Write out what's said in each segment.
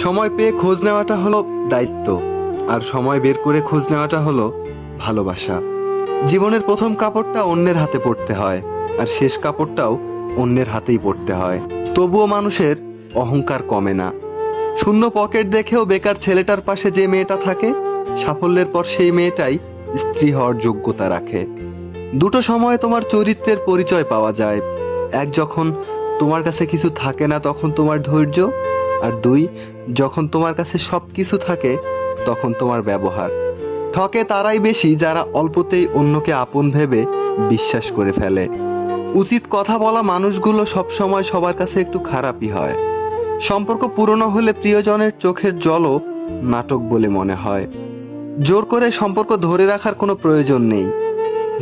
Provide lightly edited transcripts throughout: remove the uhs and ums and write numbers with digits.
সময় পেয়ে খোঁজ নেওয়াটা হলো দায়িত্ব, আর সময় বের করে খোঁজ নেওয়াটা হলো ভালোবাসা। জীবনের প্রথম কাপড়টা অন্যের হাতে পড়তে হয়, আর শেষ কাপড়টাও অন্যের হাতেই পড়তে হয়। তবুও মানুষের অহংকার কমে না। শূন্য পকেট দেখেও বেকার ছেলেটার পাশে যে মেয়েটা থাকে, সাফল্যের পর সেই মেয়েটাই স্ত্রী হওয়ার যোগ্যতা রাখে। দুটো সময়ে তোমার চরিত্রের পরিচয় পাওয়া যায়। এক, যখন তোমার কাছে কিছু থাকে না তখন তোমার ধৈর্য, আর দুই, যখন তোমার কাছে সব কিছু থাকে তখন তোমার ব্যবহার। ঠকে তারাই বেশি যারা অল্পতেই অন্যকে আপন ভেবে বিশ্বাস করে ফেলে। উচিত কথা বলা মানুষগুলো সবসময় সবার কাছে একটু খারাপই হয়। সম্পর্ক পুরনো হলে প্রিয়জনের চোখের জলও নাটক বলে মনে হয়। জোর করে সম্পর্ক ধরে রাখার কোনো প্রয়োজন নেই।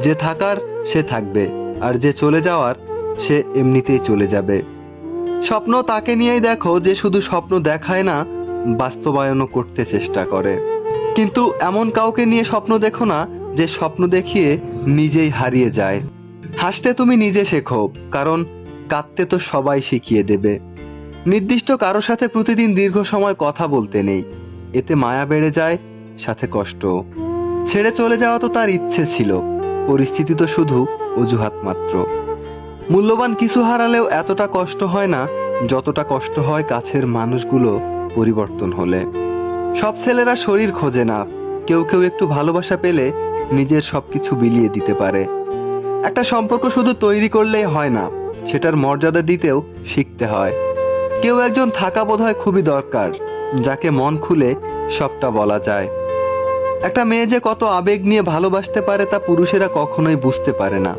যে থাকার সে থাকবে, আর যে চলে যাওয়ার সে এমনিতেই চলে যাবে। স্বপ্ন তাকে নিয়েই দেখো যে শুধু স্বপ্ন দেখায় না, বাস্তবায়নও করতে চেষ্টা করে। কিন্তু এমন কাউকে নিয়ে স্বপ্ন দেখো না যে স্বপ্ন দেখিয়ে নিজেই হারিয়ে যায়। হাসতে তুমি নিজে শেখো, কারণ কাঁদতে তো সবাই শিখিয়ে দেবে। নির্দিষ্ট কারো সাথে প্রতিদিন দীর্ঘ সময় কথা বলতে নেই, এতে মায়া বেড়ে যায়, সাথে কষ্ট। ছেড়ে চলে যাওয়া তো তার ইচ্ছে ছিল, পরিস্থিতি তো শুধু অজুহাত মাত্র। মূল্যবান কিছু হারালেও এতটা কষ্ট হয় না যতটা কষ্ট হয় কাছের মানুষগুলো পরিবর্তন হলে। সব ছেলেরা শরীর খোঁজে না, কেউ কেউ একটু ভালোবাসা পেলে নিজের সবকিছু বিলিয়ে দিতে পারে। একটা সম্পর্ক শুধু তৈরি করলেই হয় না, সেটার মর্যাদা দিতেও শিখতে হয়। কেউ একজন থাকা বোধহয় খুবই দরকার, যাকে মন খুলে সবটা বলা যায়। একটা মেয়ে যে কত আবেগ নিয়ে ভালোবাসতে পারে তা পুরুষেরা কখনোই বুঝতে পারে না।